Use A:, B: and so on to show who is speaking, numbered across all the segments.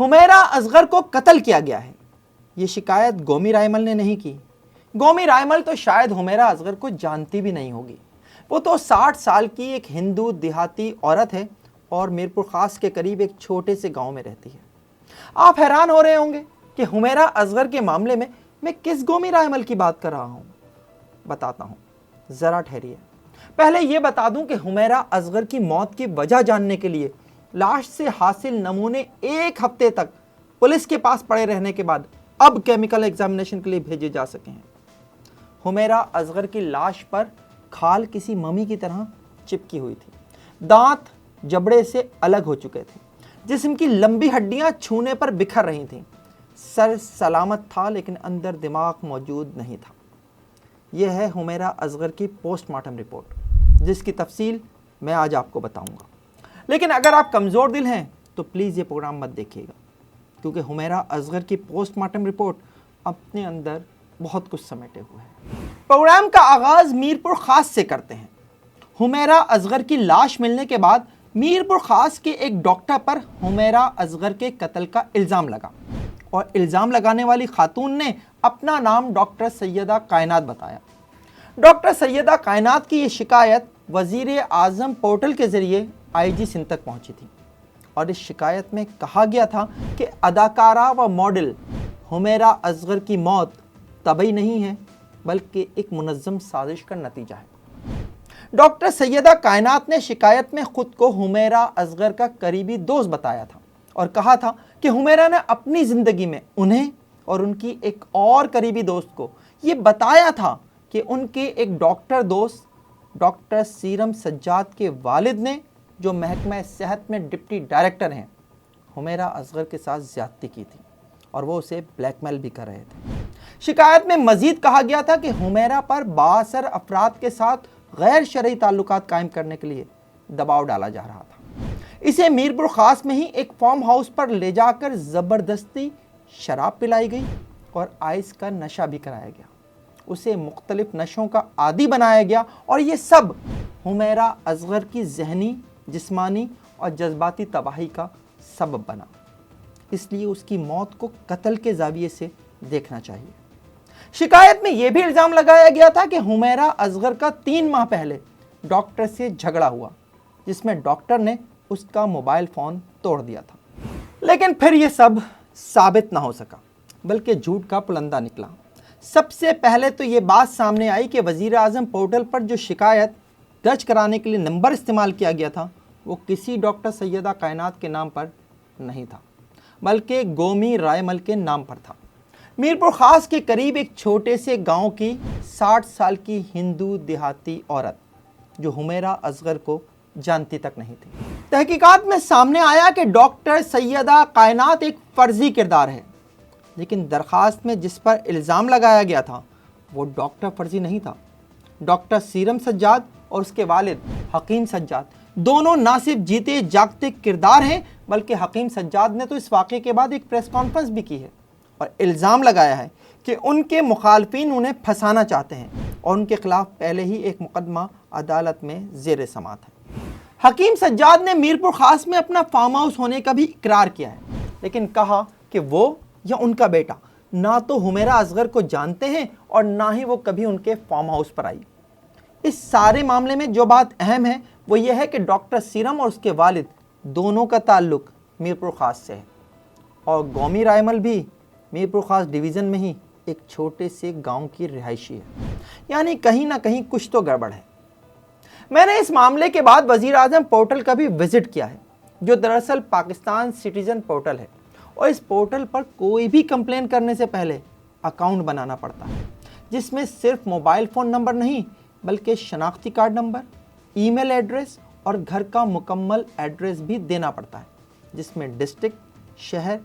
A: حمیرہ اصغر کو قتل کیا گیا ہے، یہ شکایت گومی رائمل نے نہیں کی۔ گومی رائمل تو شاید حمیرہ اصغر کو جانتی بھی نہیں ہوگی۔ وہ تو 60 سال کی ایک ہندو دیہاتی عورت ہے اور میرپور خاص کے قریب ایک چھوٹے سے گاؤں میں رہتی ہے۔ آپ حیران ہو رہے ہوں گے کہ حمیرہ اصغر کے معاملے میں کس گومی رائمل کی بات کر رہا ہوں۔ بتاتا ہوں، ذرا ٹھہریے۔ پہلے یہ بتا دوں کہ حمیرہ اصغر کی موت کی وجہ جاننے کے لیے لاش سے حاصل نمونے ایک ہفتے تک پولیس کے پاس پڑے رہنے کے بعد اب کیمیکل ایگزامینیشن کے لیے بھیجے جا سکے ہیں۔ حمیرہ اصغر کی لاش پر کھال کسی ممی کی طرح چپکی ہوئی تھی، دانت جبڑے سے الگ ہو چکے تھے، جسم کی لمبی ہڈیاں چھونے پر بکھر رہی تھیں، سر سلامت تھا لیکن اندر دماغ موجود نہیں تھا۔ یہ ہے حمیرہ اصغر کی پوسٹ مارٹم رپورٹ، جس کی تفصیل میں آج آپ کو بتاؤں گا۔ لیکن اگر آپ کمزور دل ہیں تو پلیز یہ پروگرام مت دیکھیے گا، کیونکہ حمیرہ اصغر کی پوسٹ مارٹم رپورٹ اپنے اندر بہت کچھ سمیٹے ہوئے ہے۔ پروگرام کا آغاز میرپور خاص سے کرتے ہیں۔ حمیرہ اصغر کی لاش ملنے کے بعد میرپور خاص کے ایک ڈاکٹر پر حمیرہ اصغر کے قتل کا الزام لگا، اور الزام لگانے والی خاتون نے اپنا نام ڈاکٹر سیدہ کائنات بتایا۔ ڈاکٹر سیدہ کائنات کی یہ شکایت وزیر اعظم پورٹل کے ذریعے آئی جی سندھ تک پہنچی تھی، اور اس شکایت میں کہا گیا تھا کہ اداکارہ و ماڈل حمیرہ اصغر کی موت طبعی نہیں ہے بلکہ ایک منظم سازش کا نتیجہ ہے۔ ڈاکٹر سیدہ کائنات نے شکایت میں خود کو حمیرہ اصغر کا قریبی دوست بتایا تھا اور کہا تھا کہ حمیرہ نے اپنی زندگی میں انہیں اور ان کی ایک اور قریبی دوست کو یہ بتایا تھا کہ ان کے ایک ڈاکٹر دوست ڈاکٹر سیرم سجاد کے والد نے، جو محکمہ صحت میں ڈپٹی ڈائریکٹر ہیں، حمیرہ اصغر کے ساتھ زیادتی کی تھی اور وہ اسے بلیک میل بھی کر رہے تھے۔ شکایت میں مزید کہا گیا تھا کہ حمیرہ پر بااثر افراد کے ساتھ غیر شرعی تعلقات قائم کرنے کے لیے دباؤ ڈالا جا رہا تھا۔ اسے میرپور خاص میں ہی ایک فارم ہاؤس پر لے جا کر زبردستی شراب پلائی گئی اور آئس کا نشہ بھی کرایا گیا۔ اسے مختلف نشوں کا عادی بنایا گیا اور یہ سب حمیرہ اصغر کی ذہنی، جسمانی اور جذباتی تباہی کا سبب بنا۔ اس لیے اس کی موت کو قتل کے زاویے سے دیکھنا چاہیے۔ شکایت میں یہ بھی الزام لگایا گیا تھا کہ حمیرہ اصغر کا 3 ماہ پہلے ڈاکٹر سے جھگڑا ہوا، جس میں ڈاکٹر نے اس کا موبائل فون توڑ دیا تھا۔ لیکن پھر یہ سب ثابت نہ ہو سکا بلکہ جھوٹ کا پلندہ نکلا۔ سب سے پہلے تو یہ بات سامنے آئی کہ وزیر اعظم پورٹل پر جو شکایت درج کرانے کے لیے نمبر استعمال کیا گیا تھا وہ کسی ڈاکٹر سیدہ کائنات کے نام پر نہیں تھا بلکہ گومی رائمل کے نام پر تھا۔ میرپور خاص کے قریب ایک چھوٹے سے گاؤں کی 60 سال کی ہندو دیہاتی عورت جو حمیرہ اصغر کو جانتی تک نہیں تھی۔ تحقیقات میں سامنے آیا کہ ڈاکٹر سیدہ کائنات ایک فرضی کردار ہے، لیکن درخواست میں جس پر الزام لگایا گیا تھا وہ ڈاکٹر فرضی نہیں تھا۔ ڈاکٹر سیرم سجاد اور اس کے والد حکیم سجاد دونوں نہ صرف جیتے جاگتے کردار ہیں بلکہ حکیم سجاد نے تو اس واقعے کے بعد ایک پریس کانفرنس بھی کی ہے اور الزام لگایا ہے کہ ان کے مخالفین انہیں پھنسانا چاہتے ہیں اور ان کے خلاف پہلے ہی ایک مقدمہ عدالت میں زیر سماعت ہے۔ حکیم سجاد نے میرپور خاص میں اپنا فارم ہاؤس ہونے کا بھی اقرار کیا ہے، لیکن کہا کہ وہ یا ان کا بیٹا نہ تو حمیرہ اصغر کو جانتے ہیں اور نہ ہی وہ کبھی ان کے فارم ہاؤس پر آئی۔ اس سارے معاملے میں جو بات اہم ہے وہ یہ ہے کہ ڈاکٹر سیرم اور اس کے والد دونوں کا تعلق میرپور خاص سے ہے اور گومی رائمل بھی میرپور خاص ڈویژن میں ہی ایک چھوٹے سے گاؤں کی رہائشی ہے، یعنی کہیں نہ کہیں کچھ تو گڑبڑ ہے۔ میں نے اس معاملے کے بعد وزیر اعظم پورٹل کا بھی وزٹ کیا ہے، جو دراصل پاکستان سٹیزن پورٹل ہے، اور اس پورٹل پر کوئی بھی کمپلین کرنے سے پہلے اکاؤنٹ بنانا پڑتا ہے، جس میں صرف موبائل فون نمبر نہیں بلکہ شناختی کارڈ نمبر، ای میل ایڈریس اور گھر کا مکمل ایڈریس بھی دینا پڑتا ہے، جس میں ڈسٹرکٹ، شہر،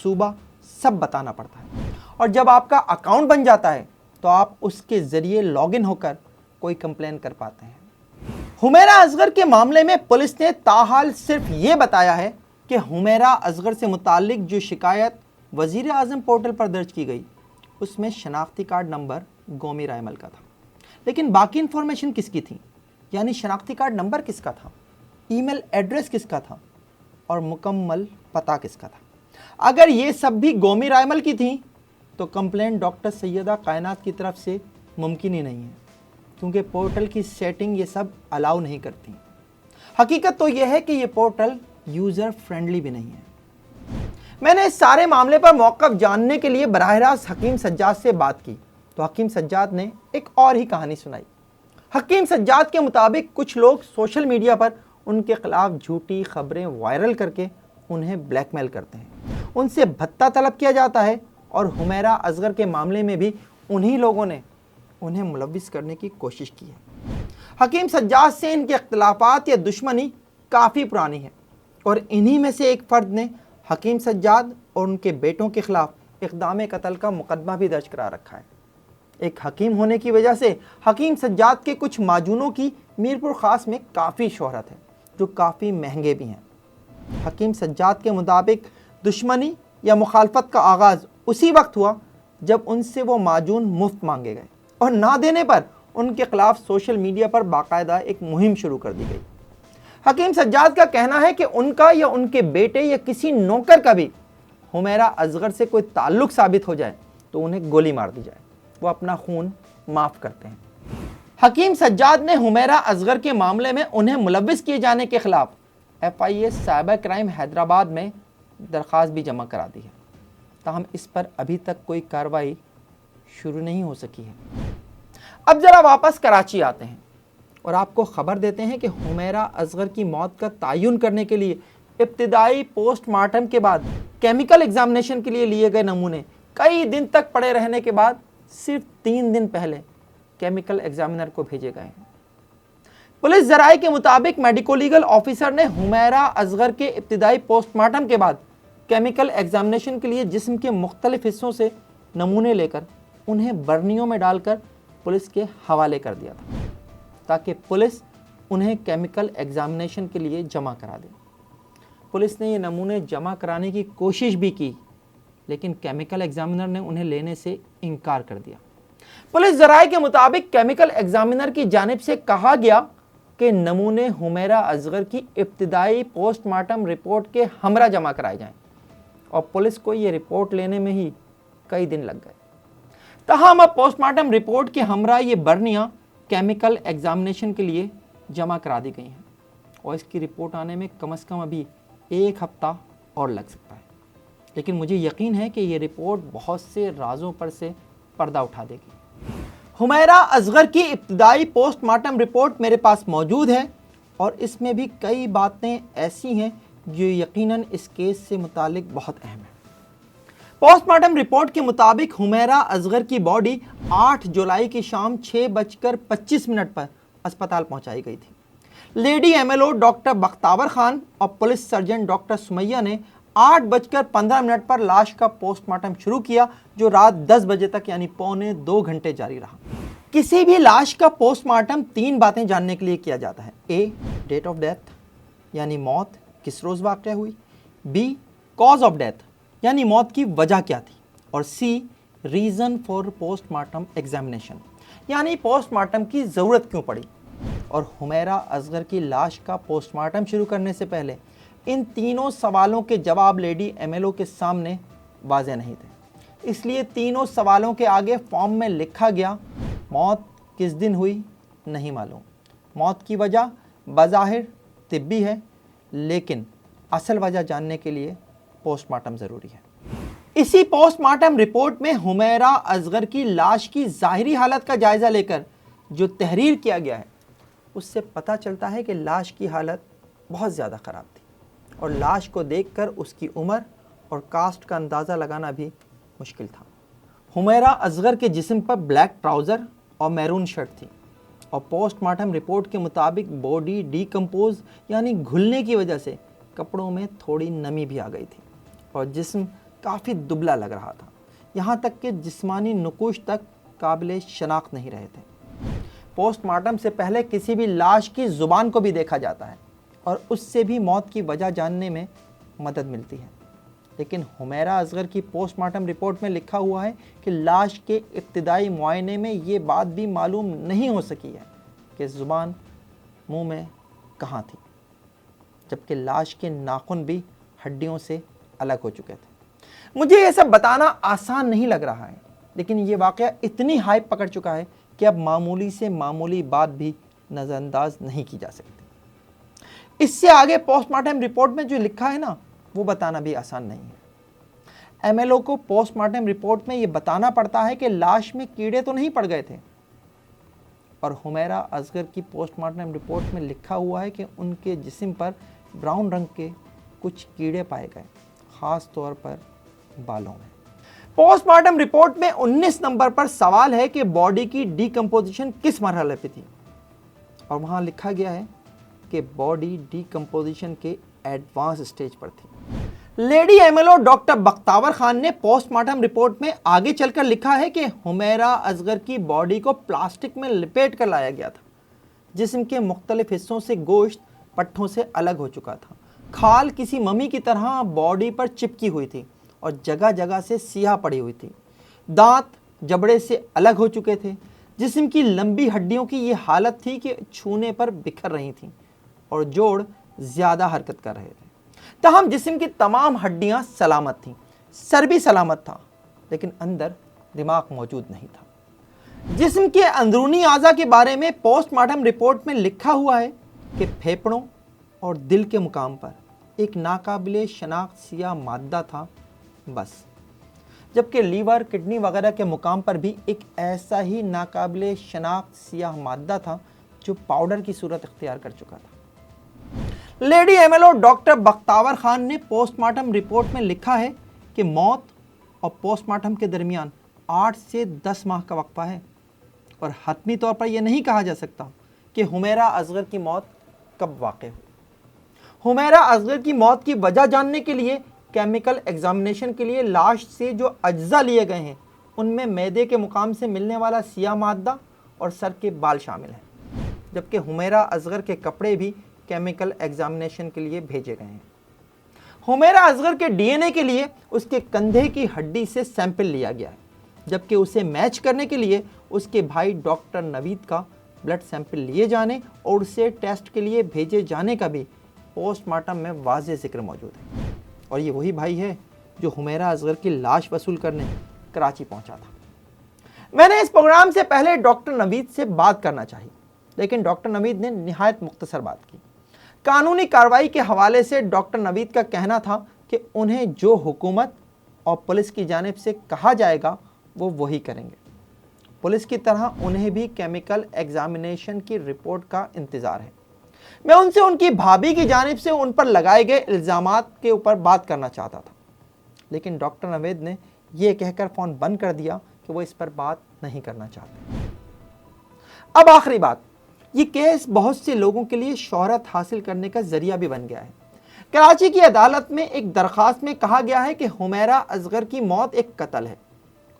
A: صوبہ سب بتانا پڑتا ہے۔ اور جب آپ کا اکاؤنٹ بن جاتا ہے تو آپ اس کے ذریعے لاگ ان ہو کر کوئی کمپلین کر پاتے ہیں۔ حمیرہ اصغر کے معاملے میں پولیس نے تاحال صرف یہ بتایا ہے کہ حمیرہ اصغر سے متعلق جو شکایت وزیر اعظم پورٹل پر درج کی گئی اس میں شناختی کارڈ نمبر گومی رائمل کا تھا، لیکن باقی انفارمیشن کس کی تھی؟ یعنی شناختی کارڈ نمبر کس کا تھا، ای میل ایڈریس کس کا تھا اور مکمل پتہ کس کا تھا؟ اگر یہ سب بھی گومی رائمل کی تھیں تو کمپلین ڈاکٹر سیدہ کائنات کی طرف سے ممکن ہی نہیں ہے، کیونکہ پورٹل کی سیٹنگ یہ سب الاؤ نہیں کرتی۔ حقیقت تو یہ ہے کہ یہ پورٹل یوزر فرینڈلی بھی نہیں ہے۔ میں نے اس سارے معاملے پر موقف جاننے کے لیے براہ راست حکیم سجاد سے بات کی تو حکیم سجاد نے ایک اور ہی کہانی سنائی۔ حکیم سجاد کے مطابق کچھ لوگ سوشل میڈیا پر ان کے خلاف جھوٹی خبریں وائرل کر کے انہیں بلیک میل کرتے ہیں، ان سے بھتہ طلب کیا جاتا ہے، اور حمیرہ اصغر کے معاملے میں بھی انہی لوگوں نے انہیں ملوث کرنے کی کوشش کی ہے۔ حکیم سجاد سے ان کے اختلافات یا دشمنی کافی پرانی ہے، اور انہی میں سے ایک فرد نے حکیم سجاد اور ان کے بیٹوں کے خلاف اقدام قتل کا مقدمہ بھی درج کرا رکھا ہے۔ ایک حکیم ہونے کی وجہ سے حکیم سجاد کے کچھ معجونوں کی میرپور خاص میں کافی شہرت ہے، جو کافی مہنگے بھی ہیں۔ حکیم سجاد کے مطابق دشمنی یا مخالفت کا آغاز اسی وقت ہوا جب ان سے وہ معجون مفت مانگے گئے، اور نہ دینے پر ان کے خلاف سوشل میڈیا پر باقاعدہ ایک مہم شروع کر دی گئی۔ حکیم سجاد کا کہنا ہے کہ ان کا یا ان کے بیٹے یا کسی نوکر کا بھی حمیرہ اصغر سے کوئی تعلق ثابت ہو جائے تو انہیں گولی مار دی جائے، وہ اپنا خون معاف کرتے ہیں۔ حکیم سجاد نے حمیرہ اصغر کے معاملے میں انہیں ملوث کیے جانے کے خلاف FIA سائبر کرائم حیدرآباد میں درخواست بھی جمع کرا دی ہے، تاہم اس پر ابھی تک کوئی کارروائی شروع نہیں ہو سکی ہے۔ اب ذرا واپس کراچی آتے ہیں اور آپ کو خبر دیتے ہیں کہ حمیرہ اصغر کی موت کا تعین کرنے کے لیے ابتدائی پوسٹ مارٹم کے بعد کیمیکل ایگزامینیشن کے لیے لیے گئے نمونے کئی دن تک پڑے رہنے کے بعد صرف 3 دن پہلے کیمیکل ایگزامینر کو بھیجے گئے ہیں۔ پولیس ذرائع کے مطابق میڈیکو لیگل آفیسر نے حمیرہ اصغر کے ابتدائی پوسٹ مارٹم کے بعد کیمیکل ایگزامینیشن کے لیے جسم کے مختلف حصوں سے نمونے لے کر انہیں برنیوں میں ڈال کر پولیس کے حوالے کر دیا تھا، تاکہ پولیس انہیں کیمیکل ایگزامینیشن کے لیے جمع کرا دے۔ پولیس نے یہ نمونے جمع کرانے کی کوشش بھی کی، لیکن کیمیکل ایگزامینر نے انہیں لینے سے انکار کر دیا۔ پولیس ذرائع کے مطابق کیمیکل ایگزامینر کی جانب سے کہا گیا کہ نمونے حمیرہ اصغر کی ابتدائی پوسٹ مارٹم رپورٹ کے ہمراہ جمع کرائے جائیں، اور پولیس کو یہ رپورٹ لینے میں ہی کئی دن لگ گئے۔ تاہم اب پوسٹ مارٹم رپورٹ کے ہمراہ یہ برنیاں کیمیکل ایگزامینیشن کے لیے جمع کرا دی گئی ہیں، اور اس کی رپورٹ آنے میں کم از کم ابھی 1 ہفتہ اور لگ سکتا ہے، لیکن مجھے یقین ہے کہ یہ رپورٹ بہت سے رازوں پر سے پردہ اٹھا دے گی۔ حمیرہ اصغر کی ابتدائی پوسٹ مارٹم رپورٹ میرے پاس موجود ہے، اور اس میں بھی کئی باتیں ایسی ہیں جو یقیناً اس کیس سے متعلق بہت اہم ہیں۔ پوسٹ مارٹم رپورٹ کے مطابق حمیرہ اصغر کی باڈی 8 جولائی کی شام 6:25 پر اسپتال پہنچائی گئی تھی۔ Lady MLO doctor Bakhtawar Khan اور پولیس سرجن ڈاکٹر سمیہ نے 8:15 پر لاش کا پوسٹ مارٹم شروع کیا، جو رات 10 بجے تک یعنی پونے 2 گھنٹے جاری رہا۔ کسی بھی لاش کا پوسٹ مارٹم 3 باتیں جاننے کے لیے کیا جاتا ہے: A ڈیٹ آف ڈیتھ یعنی موت کس روز واقع ہوئی، B کاز آف ڈیتھ یعنی موت کی وجہ کیا تھی، اور C reason for post mortem examination یعنی پوسٹ مارٹم کی ضرورت کیوں پڑی۔ اور حمیرہ اصغر کی لاش کا پوسٹ مارٹم شروع کرنے سے پہلے ان تینوں سوالوں کے جواب لیڈی MLO کے سامنے واضح نہیں تھے، اس لیے تینوں سوالوں کے آگے فارم میں لکھا گیا: موت کس دن ہوئی نہیں معلوم، موت کی وجہ بظاہر طبی ہے، لیکن اصل وجہ جاننے کے لیے پوسٹ مارٹم ضروری ہے۔ اسی پوسٹ مارٹم رپورٹ میں حمیرہ اصغر کی لاش کی ظاہری حالت کا جائزہ لے کر جو تحریر کیا گیا ہے، اس سے پتہ چلتا ہے کہ لاش کی حالت بہت زیادہ خراب تھی، اور لاش کو دیکھ کر اس کی عمر اور کاسٹ کا اندازہ لگانا بھی مشکل تھا۔ حمیرہ اصغر کے جسم پر بلیک ٹراؤزر اور میرون شرٹ تھی، اور پوسٹ مارٹم رپورٹ کے مطابق باڈی ڈیکمپوز یعنی گھلنے کی وجہ سے کپڑوں میں تھوڑی نمی بھی آ گئی تھی، اور جسم کافی دبلا لگ رہا تھا، یہاں تک کہ جسمانی نقوش تک قابل شناخت نہیں رہے تھے۔ پوسٹ مارٹم سے پہلے کسی بھی لاش کی زبان کو بھی دیکھا جاتا ہے، اور اس سے بھی موت کی وجہ جاننے میں مدد ملتی ہے، لیکن حمیرہ اصغر کی پوسٹ مارٹم رپورٹ میں لکھا ہوا ہے کہ لاش کے ابتدائی معائنے میں یہ بات بھی معلوم نہیں ہو سکی ہے کہ زبان منہ میں کہاں تھی، جبکہ لاش کے ناخن بھی ہڈیوں سے الگ ہو چکے تھے۔ مجھے یہ سب بتانا آسان نہیں لگ رہا ہے، لیکن یہ واقعہ اتنی ہائپ پکڑ چکا ہے کہ اب معمولی سے معمولی بات بھی نظر انداز نہیں کی جا سکتی۔ اس سے آگے پوسٹ مارٹم رپورٹ میں جو لکھا ہے نا، وہ بتانا بھی آسان نہیں ہے۔ ایم ایل او کو پوسٹ مارٹم رپورٹ میں یہ بتانا پڑتا ہے کہ لاش میں کیڑے تو نہیں پڑ گئے تھے، اور حمیرہ اصغر کی پوسٹ مارٹم رپورٹ میں لکھا ہوا ہے کہ ان کے جسم پر براؤن رنگ کے کچھ کیڑے پائے گئے، خاص طور پر بالوں میں۔ پوسٹ مارٹم رپورٹ میں 19 نمبر پر سوال ہے کہ باڈی کی ڈی کمپوزیشن کس مرحلے پہ تھی، اور وہاں لکھا گیا ہے کہ باڈی ڈی کمپوزیشن کے ایڈوانس سٹیج پر تھی۔ Lady M L O doctor Bakhtawar Khan نے پوسٹ مارٹم رپورٹ میں آگے چل کر لکھا ہے کہ حمیرہ اصغر کی باڈی کو پلاسٹک میں لپیٹ کر لایا گیا تھا۔ جسم کے مختلف حصوں سے گوشت پٹھوں سے الگ ہو چکا تھا، کھال کسی ممی کی طرح باڈی پر چپکی ہوئی تھی اور جگہ جگہ سے سیاہ پڑی ہوئی تھی، دانت جبڑے سے الگ ہو چکے تھے، جسم کی لمبی ہڈیوں کی یہ حالت تھی کہ چھونے پر بکھر رہی تھیں اور جوڑ زیادہ حرکت کر رہے تھے۔ تاہم جسم کی تمام ہڈیاں سلامت تھیں، سر بھی سلامت تھا، لیکن اندر دماغ موجود نہیں تھا۔ جسم کے اندرونی اعضاء کے بارے میں پوسٹ مارٹم رپورٹ میں لکھا ہوا ہے کہ پھیپھڑوں اور دل کے مقام پر ایک ناقابل شناخت سیاہ مادہ تھا بس، جبکہ لیور، کڈنی وغیرہ کے مقام پر بھی ایک ایسا ہی ناقابل شناخت سیاہ مادہ تھا جو پاؤڈر کی صورت اختیار کر چکا تھا۔ Lady M L O doctor Bakhtawar Khan نے پوسٹ مارٹم رپورٹ میں لکھا ہے کہ موت اور پوسٹ مارٹم کے درمیان 8 سے 10 ماہ کا وقفہ ہے، اور حتمی طور پر یہ نہیں کہا جا سکتا کہ حمیرہ اصغر کی موت کب واقع ہوئی۔ حمیرہ اصغر کی موت کی وجہ جاننے کے لیے کیمیکل ایگزامینیشن کے لیے لاش سے جو اجزاء لیے گئے ہیں، ان میں معدے کے مقام سے ملنے والا سیاہ مادہ اور سر کے بال شامل ہیں، جبکہ حمیرہ اصغر کے کپڑے بھی کیمیکل ایگزامینیشن کے لیے بھیجے گئے ہیں۔ حمیرہ اصغر کے ڈی این اے کے لیے اس کے کندھے کی ہڈی سے سیمپل لیا گیا ہے، جبکہ اسے میچ کرنے کے لیے اس کے بھائی ڈاکٹر نوید کا بلڈ سیمپل لیے جانے اور اسے ٹیسٹ کے لیے بھیجے جانے کا بھی پوسٹ مارٹم میں واضح ذکر موجود ہے۔ اور یہ وہی بھائی ہے جو حمیرہ اصغر کی لاش وصول کرنے کراچی پہنچا تھا۔ میں نے اس پروگرام سے پہلے ڈاکٹر نوید سے بات کرنا چاہی، لیکن ڈاکٹر نوید نے نہایت مختصر بات کی۔ قانونی کارروائی کے حوالے سے ڈاکٹر نوید کا کہنا تھا کہ انہیں جو حکومت اور پولیس کی جانب سے کہا جائے گا وہ وہی کریں گے۔ پولیس کی طرح انہیں بھی کیمیکل ایگزامینیشن کی رپورٹ کا انتظار ہے۔ میں ان سے ان کی بھابھی کی جانب سے ان پر لگائے گئے الزامات کے اوپر بات کرنا چاہتا تھا، لیکن ڈاکٹر نوید نے یہ کہہ کر فون بند کر دیا کہ وہ اس پر بات نہیں کرنا چاہتے۔ اب آخری بات، یہ کیس بہت سے لوگوں کے لیے شہرت حاصل کرنے کا ذریعہ بھی بن گیا ہے۔ کراچی کی عدالت میں ایک درخواست میں کہا گیا ہے کہ حمیرہ اصغر کی موت ایک قتل ہے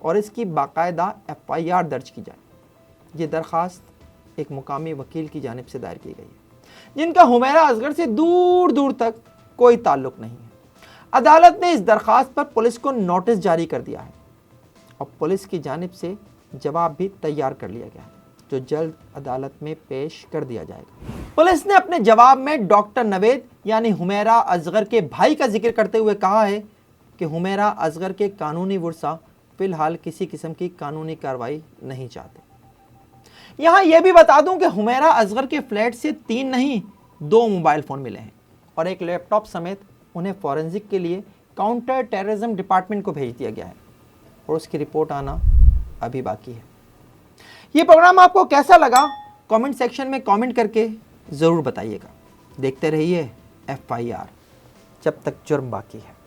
A: اور اس کی باقاعدہ FIR درج کی جائے۔ یہ درخواست ایک مقامی وکیل کی جانب سے دائر کی گئی ہے، جن کا حمیرہ اصغر سے دور دور تک کوئی تعلق نہیں ہے۔ عدالت نے اس درخواست پر پولیس کو نوٹس جاری کر دیا ہے اور پولیس کی جانب سے جواب بھی تیار کر لیا گیا ہے، جو جلد عدالت میں پیش کر دیا جائے گا۔ پولیس نے اپنے جواب میں ڈاکٹر نوید یعنی حمیرہ اصغر کے بھائی کا ذکر کرتے ہوئے کہا ہے کہ حمیرہ اصغر کے قانونی ورثاء فی الحال کسی قسم کی قانونی کارروائی نہیں چاہتے۔ یہاں یہ بھی بتا دوں کہ حمیرہ اصغر کے فلیٹ سے 3 نہیں 2 موبائل فون ملے ہیں اور ایک لیپ ٹاپ سمیت انہیں فورنزک کے لیے کاؤنٹر ٹیررزم ڈپارٹمنٹ کو بھیج دیا گیا ہے، اور اس کی رپورٹ آنا ابھی باقی ہے۔ یہ پروگرام آپ کو کیسا لگا کامنٹ سیکشن میں کامنٹ کر کے ضرور بتائیے گا۔ دیکھتے رہیے FIR، جب تک جرم باقی ہے۔